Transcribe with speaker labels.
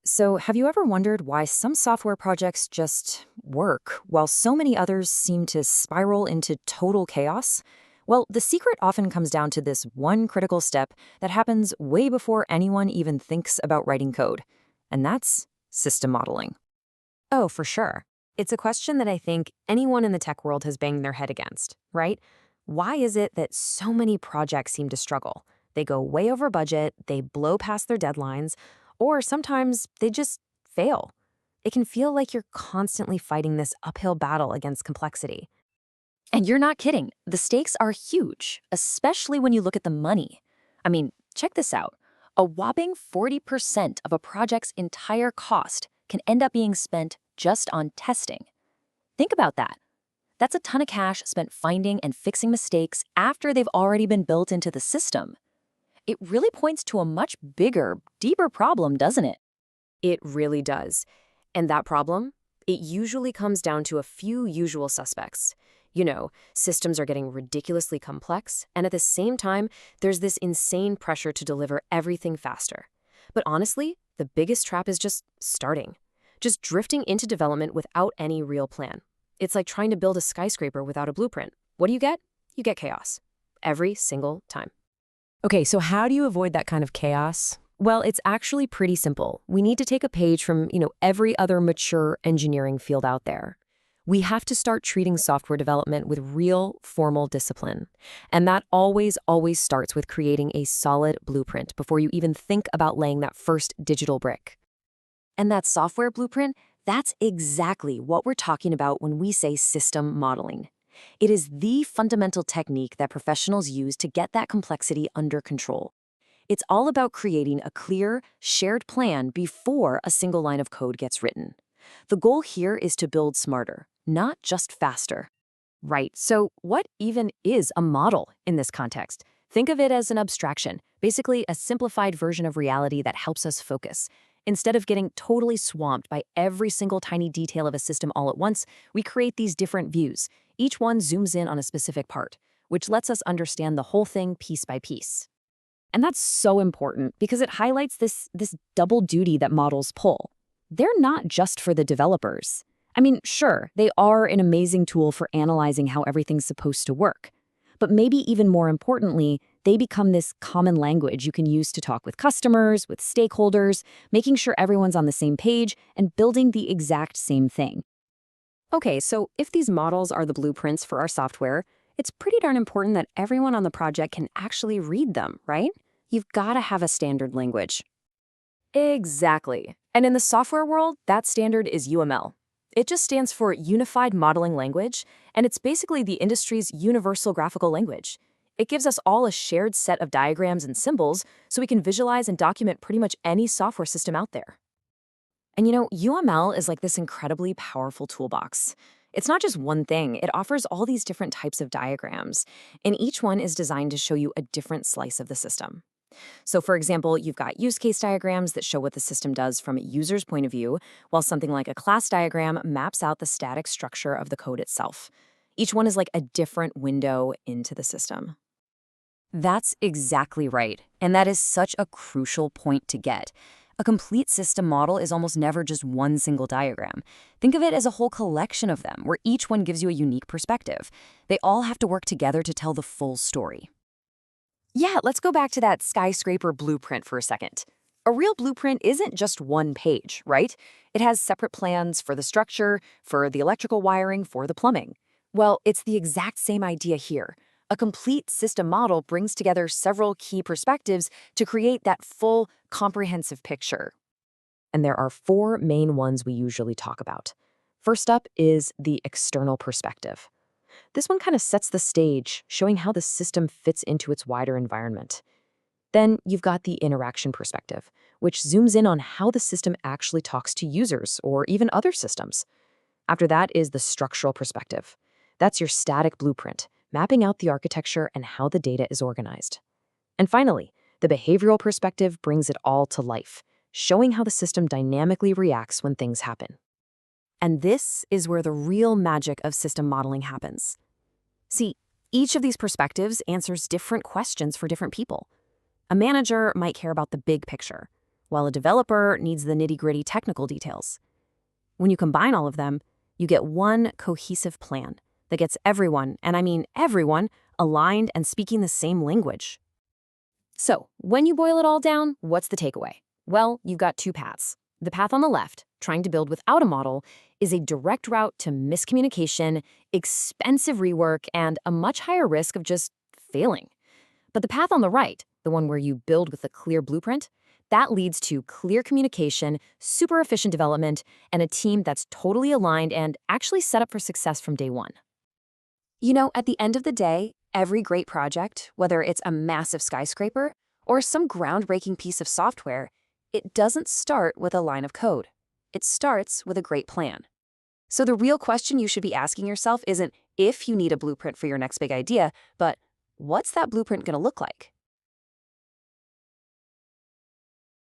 Speaker 1: So, have you ever wondered why some software projects just work while so many others seem to spiral into total chaos? Well, the secret often comes down to this one critical step that happens way before anyone even thinks about writing code, and that's system modeling.
Speaker 2: Oh, for sure. It's a question that I think anyone in the tech world has banged their head against, right? Why is it that so many projects seem to struggle? They go way over budget, they blow past their deadlines, or sometimes they just fail. It can feel like you're constantly fighting this uphill battle against complexity.
Speaker 1: And you're not kidding, the stakes are huge, especially when you look at the money. I mean, check this out. A whopping 40% of a project's entire cost can end up being spent just on testing. Think about that. That's a ton of cash spent finding and fixing mistakes after they've already been built into the system. It really points to a much bigger, deeper problem, doesn't it?
Speaker 2: It really does. And that problem? It usually comes down to a few usual suspects. Systems are getting ridiculously complex, and at the same time, there's this insane pressure to deliver everything faster. But honestly, the biggest trap is just starting. Just drifting into development without any real plan. It's like trying to build a skyscraper without a blueprint. What do you get? You get chaos. Every single time.
Speaker 1: Okay, so how do you avoid that kind of chaos? Well, it's actually pretty simple. We need to take a page from, every other mature engineering field out there. We have to start treating software development with real formal discipline. And that always starts with creating a solid blueprint before you even think about laying that first digital brick. And that software blueprint, that's exactly what we're talking about when we say system modeling. It is the fundamental technique that professionals use to get that complexity under control. It's all about creating a clear, shared plan before a single line of code gets written. The goal here is to build smarter, not just faster. Right, so what even is a model in this context? Think of it as an abstraction, basically a simplified version of reality that helps us focus. Instead of getting totally swamped by every single tiny detail of a system all at once, we create these different views. Each one zooms in on a specific part, which lets us understand the whole thing piece by piece. And that's so important because it highlights this double duty that models pull. They're not just for the developers. I mean, sure, they are an amazing tool for analyzing how everything's supposed to work. But maybe even more importantly, they become this common language you can use to talk with customers, with stakeholders, making sure everyone's on the same page and building the exact same thing.
Speaker 2: Okay, so if these models are the blueprints for our software, it's pretty darn important that everyone on the project can actually read them, right? You've got to have a standard language. Exactly. And in the software world, that standard is UML. It just stands for Unified Modeling Language, and it's basically the industry's universal graphical language. It gives us all a shared set of diagrams and symbols so we can visualize and document pretty much any software system out there. And UML is like this incredibly powerful toolbox. It's not just one thing, it offers all these different types of diagrams, and each one is designed to show you a different slice of the system. So for example, you've got use case diagrams that show what the system does from a user's point of view, while something like a class diagram maps out the static structure of the code itself. Each one is like a different window into the system. That's exactly right, and that is such a crucial point to get. A complete system model is almost never just one single diagram. Think of it as a whole collection of them, where each one gives you a unique perspective. They all have to work together to tell the full story. Yeah, let's go back to that skyscraper blueprint for a second. A real blueprint isn't just one page, right? It has separate plans for the structure, for the electrical wiring, for the plumbing. Well, it's the exact same idea here. A complete system model brings together several key perspectives to create that full, comprehensive picture. And there are four main ones we usually talk about. First up is the external perspective. This one kind of sets the stage, showing how the system fits into its wider environment. Then you've got the interaction perspective, which zooms in on how the system actually talks to users or even other systems. After that is the structural perspective. That's your static blueprint, mapping out the architecture and how the data is organized. And finally, the behavioral perspective brings it all to life, showing how the system dynamically reacts when things happen. And this is where the real magic of system modeling happens. See, each of these perspectives answers different questions for different people. A manager might care about the big picture,
Speaker 1: while a developer needs the nitty-gritty technical details. When you combine all of them, you get one cohesive plan that gets everyone, and I mean everyone, aligned and speaking the same language. So, when you boil it all down, what's the takeaway? Well, you've got two paths. The path on the left, trying to build without a model, is a direct route to miscommunication, expensive rework, and a much higher risk of just failing. But the path on the right, the one where you build with a clear blueprint, that leads to clear communication, super efficient development, and a team that's totally aligned and actually set up for success from day one.
Speaker 2: You know, at the end of the day, every great project, whether it's a massive skyscraper or some groundbreaking piece of software, it doesn't start with a line of code. It starts with a great plan. So the real question you should be asking yourself isn't if you need a blueprint for your next big idea, but what's that blueprint going to look like?